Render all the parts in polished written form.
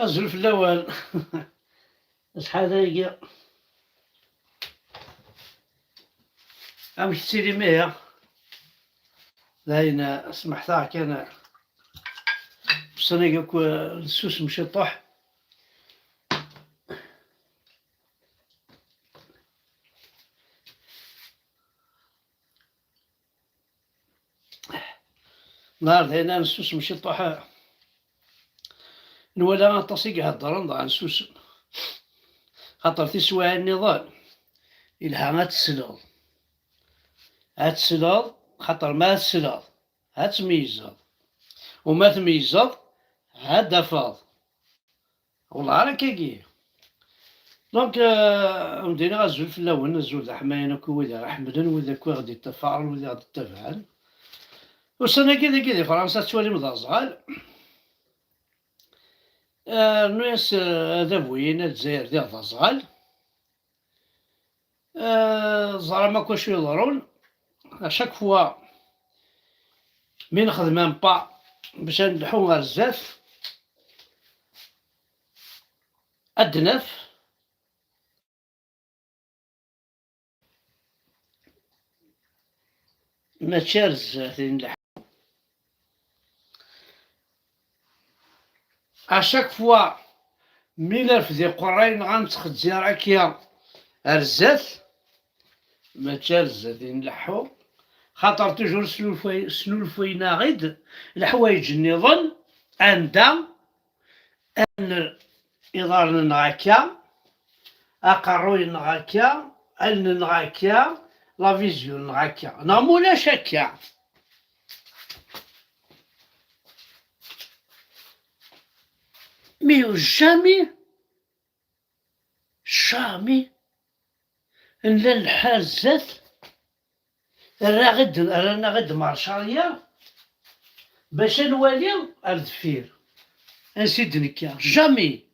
الزلف الأول شحال هايا أمشي تسيري مية لاين سمحتها كان بصنيقك السوس مشطح نهار هنا السوس مشطح نولا تصيق هضر نضع السوس خاطر تسوى النضال إلها هتسلال خاطر ما تسلال هتميزال وما تميزال هدفال والله راه كيكي دونك مدينا غازول في اللون الزول ذا حماينا كو ذا حمدن وذا كو غادي تفعل وذا غادي تفعل وسنة كذا فرنسا توالي مضازغال ناس هذا بوين الجزائر ديال ضازغال زعما ما كلشي يضرون اشاك فوا من نخدم با باش نلحو غير الزاف الدنف ما تشارز نلحو اشاك فوا ملف ديال قرين غنتخدي راكيا الزاف ما تشارز نلحو خاطر توجور سنو الفوينا غيد الحوايج النظام عندها ان إضار نغاكيا أقروي نغاكيا أن نغاكيا لا فيزيون نغاكيا نامولا شاكيا مي جامي نلا الحال زات رانا غد مارشاليا باش نوالي الدفير نسيد نكيا جامي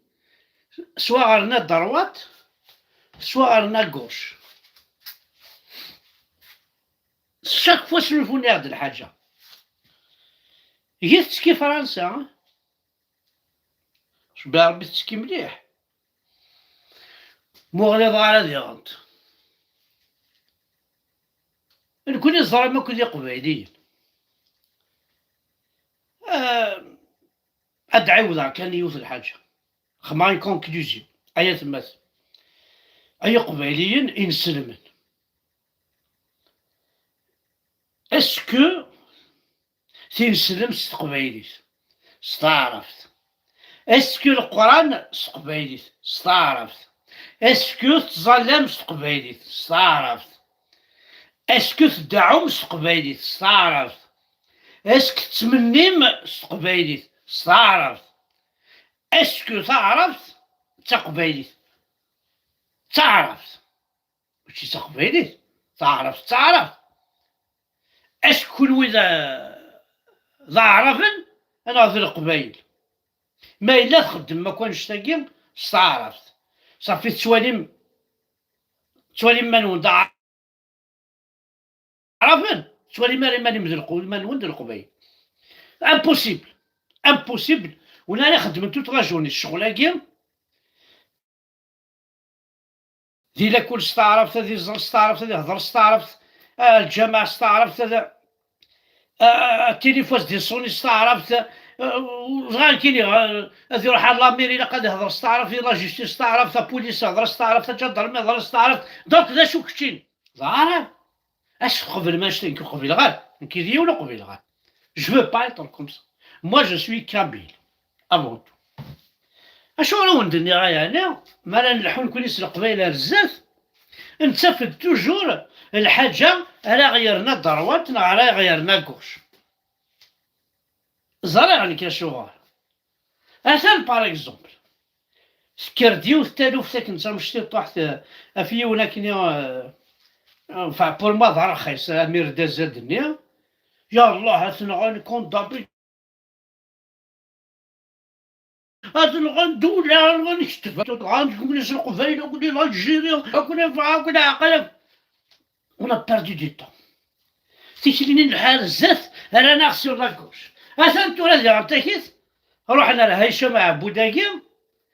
سوا غرنا دروات سوا غرنا كوش شاك فوا سلفوني هاد الحاجة هي تسكي فرنسا شبا ربي تسكي مليح مغلظة على ذي غلط نكون الظلمة كل قبيليين أدعي كان يوث الحاجة خماي كونكلوزيون أي ثمات أي قبيليين إنسلمن اسكو تنسلم ستقبيليت ستعرفت اسكو القرآن ستقبيليت ستعرفت اسكو تظلم ستقبيليت ستعرفت اسكو تدعم ستقبيليت ستعرفت اسكو تمنيم ستقبيليت ستعرفت اسكو تعرفت تقبيليت تعرفت وشي تقبيليت تعرفت اسكو الوذا ذا عرفن انا ذي القبايل ما إلا تخدم ما كانش تاقيم استعرفت صافي تواليم منون ذا عرفن توالي ماني منون ذي القبايل امبوسيبل ولا انا خدمت توت لا جورني الشغل ذي لا كل استعرفت ذي الزر استعرفت ذي هضر استعرفت الجامعة استعرفت هذا التليفون ديال سوني استعرفت غير كيلي هذي يروح على لاميري قد يهضر استعرف لا جيستي استعرفت بوليس هضر استعرفت جندرمي هضر استعرفت دونك ذا شو كشتين ظاهر اش قبل ما نشتي قبل غير كيدي ولا قبل غير جو فو با ايتر كوم سا موا جو سوي كابيل افون تو اشو راه ندير غايا انا مالا نلحو نكون يسرق قبيله بزاف نتفد توجور الحاجة راه غيرنا الدروات راه غيرنا كوش زرع عليك يا شغال مثلا باغ اكزومبل سكرديو التالوف ساكن نتا مشتي طاحت افيا ولكن بور ما ظهر خيس امير دازا الدنيا يا الله هاتنا غنكون دابي هاتنا غندولة غنكتب غنكون نسرق فايدة غنقول الجيريا غنكون عاقل on a perdu du temps. تيشيني الحال الزاف رانا سور لاكوش اثنتو راه ديال تاكيت روحنا لهيشة مع بوداكيم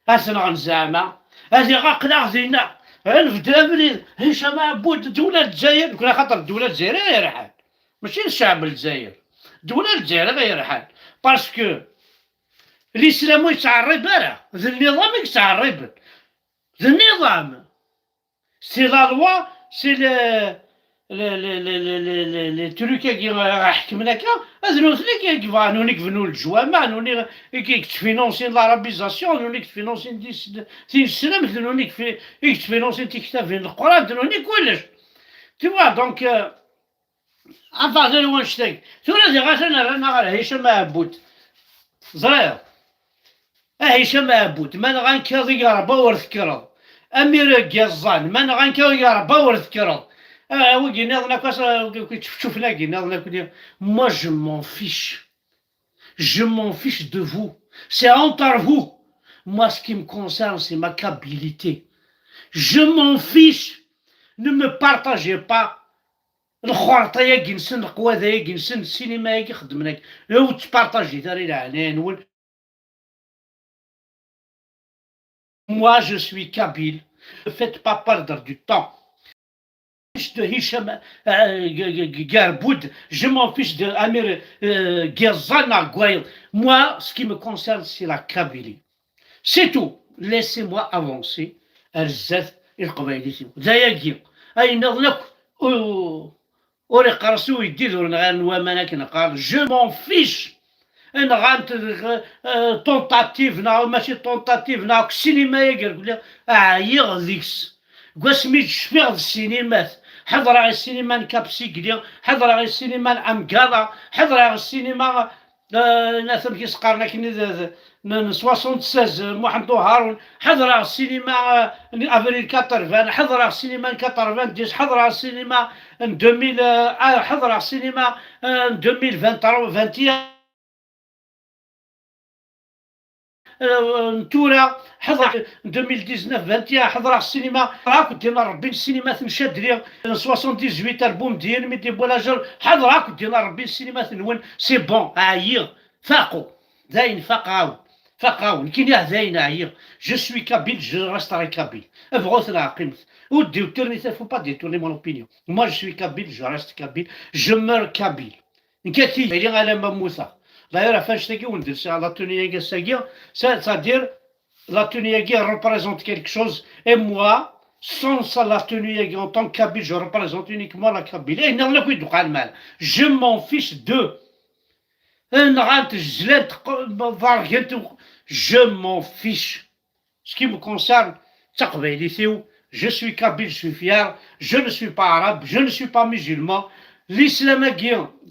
أسنغ زعما هذه غاقنا غزينا نبدا من هشام عبود الدولة الجزائر كنا خاطر الدولة الجزائرية غير حال ماشي الشعب الجزائر الدولة الجزائرية غير حال باسكو الإسلام يتعرب راه ذا النظام يتعرب ذا النظام سي لا لوا سي لي تروكا كي حكمنا كا هذو ثني كيفانوني كيفنوا الجوامع نوني كيتفينونسي لارابيزاسيون نوني كيتفينونسي تي السلام نوني كيتفينونسي تكتافين القران نوني كلش توا دونك افازل وانشتاك ثورة دي غاسنا رانا غير هشام عبود زرير هشام عبود ما غنكاضي يا ربا ورثكرض امير كيزان ما غنكاضي يا ربا ورثكرض oui, moi je m'en fiche. Je m'en fiche de vous. C'est entre vous. Moi, ce qui me concerne, c'est ma câbilité. Je m'en fiche. Ne me partagez pas. الخرطية جنسن القوادة جنسن السينما يخدمنا لو تبارطاجي تاري العنان moi je suis kabyle ne faites pas perdre du temps de Hicham Garboud, je m'en fiche de Amir Ghazana Gouail. Moi, ce qui me concerne, c'est la Kabylie. C'est tout. Laissez-moi avancer. الزاف القبائلي زايقين أي نظلك أوري قرصو يدير نغان كنقال جو مون فيش نغان تونتاتيف ناو ماشي تونتاتيف ناو السينما يقول عيغ ذيكس قسمي شفيغ السينمات حضر على السينما كابسيكلي حضر على السينما أمكالا حضر على السينما ناثم كيسقارنا كني 76 محمد هارون حضر على السينما افريل 80 حضر على السينما 90 حضر على السينما 2000 حضر على السينما 2021 نتورا حضر 2019 21 حضر على السينما راك دينا ربي السينما تنشد لي 78 البوم ديال ميدي بولاجر حضر راك دينا ربي السينما تنون سي بون عيير فاقو زاين فاقاو كاين زاين عيير جو سوي كابيل جو ريستاري كابيل افغوثنا عقيمت ودي وترني فو با ديتورني مون اوبينيون موا جو سوي كابيل جو ريست كابيل جو مور كابيل نكاتي اللي على موسى D'ailleurs, enfin, je t'ai dit, la tenue c'est-à-dire, la tenue représente quelque chose, et moi, sans la tenue en tant que Kabyle, je représente uniquement la Kabylie. Je m'en fiche d'eux. Je m'en fiche. Ce qui me concerne, je suis Kabyle, je suis fier, je ne suis pas arabe, je ne suis pas musulman. L'islam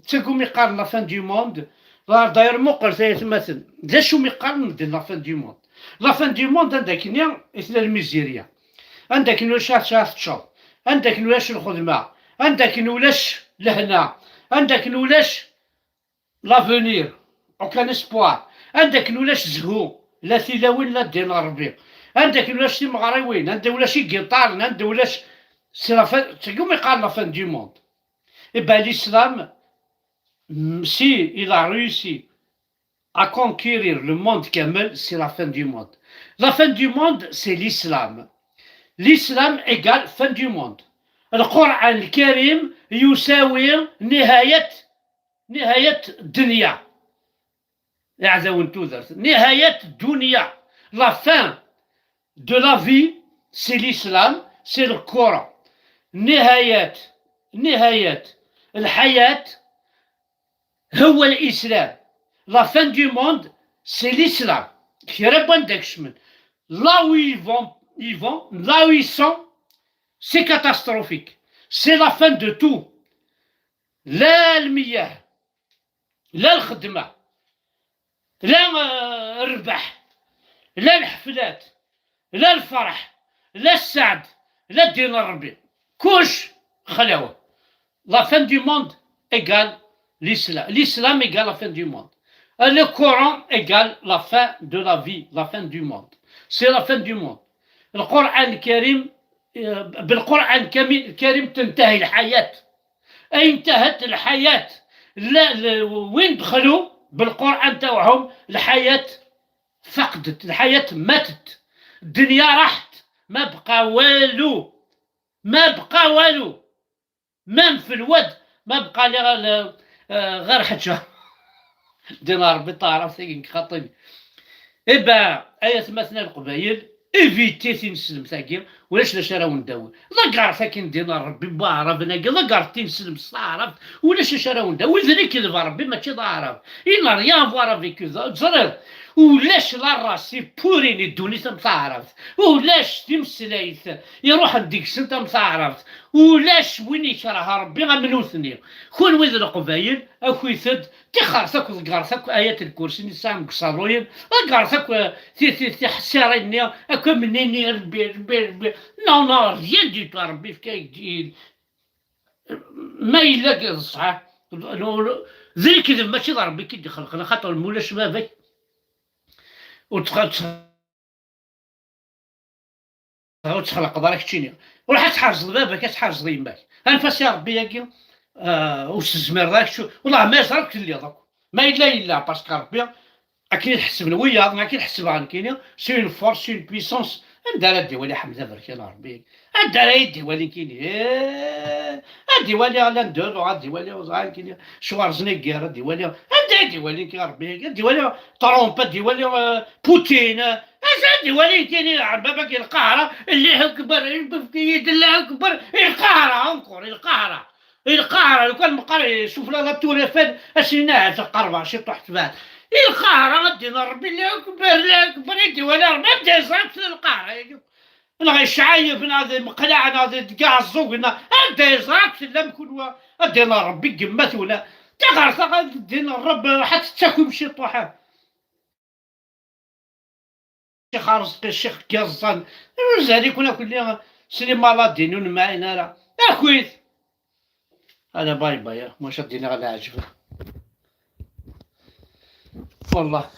c'est comme la fin du monde. داير مقر مثلا لا شو ميقارن لا فان دو موند لا فان دو موند عندك نيا مثل الميزيريا عندك نولاش تشرب عندك نولاش الخدمه عندك نولاش لهنا عندك نولاش لافونير اوكان اسبوار عندك نولاش زهو لا ثلاوين لا دين ربي عندك نولاش تي مغريوين عندك ولاش كيطار عندك ولاش سي لا فان تقوم يقال لا فان دو موند اي الاسلام si il a réussi à conquérir le monde Kamel, c'est la fin du monde. La fin du monde, c'est l'islam. L'islam égale fin du monde. Le Coran al-Karim يساوي نهاية الدنيا. نهاية الدنيا. La fin de la vie, c'est l'islam, c'est le Coran. نهاية الحياة هو الإسلام. La fin du monde, c'est l'islam. Là où ils vont, là où ils sont, c'est catastrophique. C'est la fin de tout. لا المياه، لا الخدمة، لا الربح، لا الحفلات، لا الفرح، لا السعد، لا دين ربي. كلش خلاوة. La fin du monde égale l'islam. L'islam égale la fin du monde. Le Coran égale la fin de la vie, la fin du monde. C'est la fin du monde. القرآن الكريم بالقرآن الكريم تنتهي الحياة. أي انتهت الحياة. لا وين دخلوا بالقرآن تاعهم الحياة فقدت، الحياة ماتت. الدنيا راحت، ما بقى والو، ما بقى والو، مام في الود ما بقى لي غير حجه. دينا ربي تعرف ساكن خاطيني. إبا أيا مثلا القبايل إيفيتي تنسلم ساكن ولاش راهو نداوي لا كاع ساكن دينا ربي بعرف ناقي لا كاع تنسلم صارف ولاش راهو نداوي ذري كذب ربي ماشي ضارب إلا ريان فوار افيك تزرد ولاش لا راسي بوريني الدونيس متعرف ولاش تمسلايت يروح نديك سنت متعرف ولاش وين يكره ربي غمنوثني كون وذ القبايل اخوي ثد تخرسك وذكرسك آيات الكرسي نسام قصروين ذكرسك تي حساريني اكو منيني ربي نو نو ريان دي تو ربي فكاك ديال ما إلا الصح ذي الكذب ماشي ربي كي خلقنا خاطر المولاش ما بك وتخلق دارك تشيني وراح تحرز بابك تحرز يماك انفاس يا ربي ياكي وتزمر ذاك شو والله ما يصرفك اللي ضاك ما الا باسكو ربي اكيد حسبنا ويا ما اكيد حسب عن كينيا سي اون فورس سي اون بيسونس عندها الديوالي حمزه برك يا ربي عندها الديوالي كيني الديوالي على ندور وعاد الديوالي وزعل كيني شوارزنيغر الديوالي عندها الديوالي يا ربي الديوالي ترومب الديوالي بوتين الديوالي كيني بابك القاهره اللي اكبر يد الله اكبر القاهره انكر القاهره لو كان مقري شوف لا توريفات اشيناها تقرب شي طحت بها القاهرة غدينا ربي الله أكبر الله أكبر يدي ولا ما بدا يزرق القاهرة أنا غيشعايب ناضي مقلع ناضي كاع الزوق بدا يزرق لا مكون دينا ربي قمات ولا تغرس دينا الرب حتى تاكل بشي طوحة الشيخ رزقي الشيخ كيزان زاري كنا كل سليما لا دينون معنا لا كويس هذا باي باي ما شدينا على عجبه والله.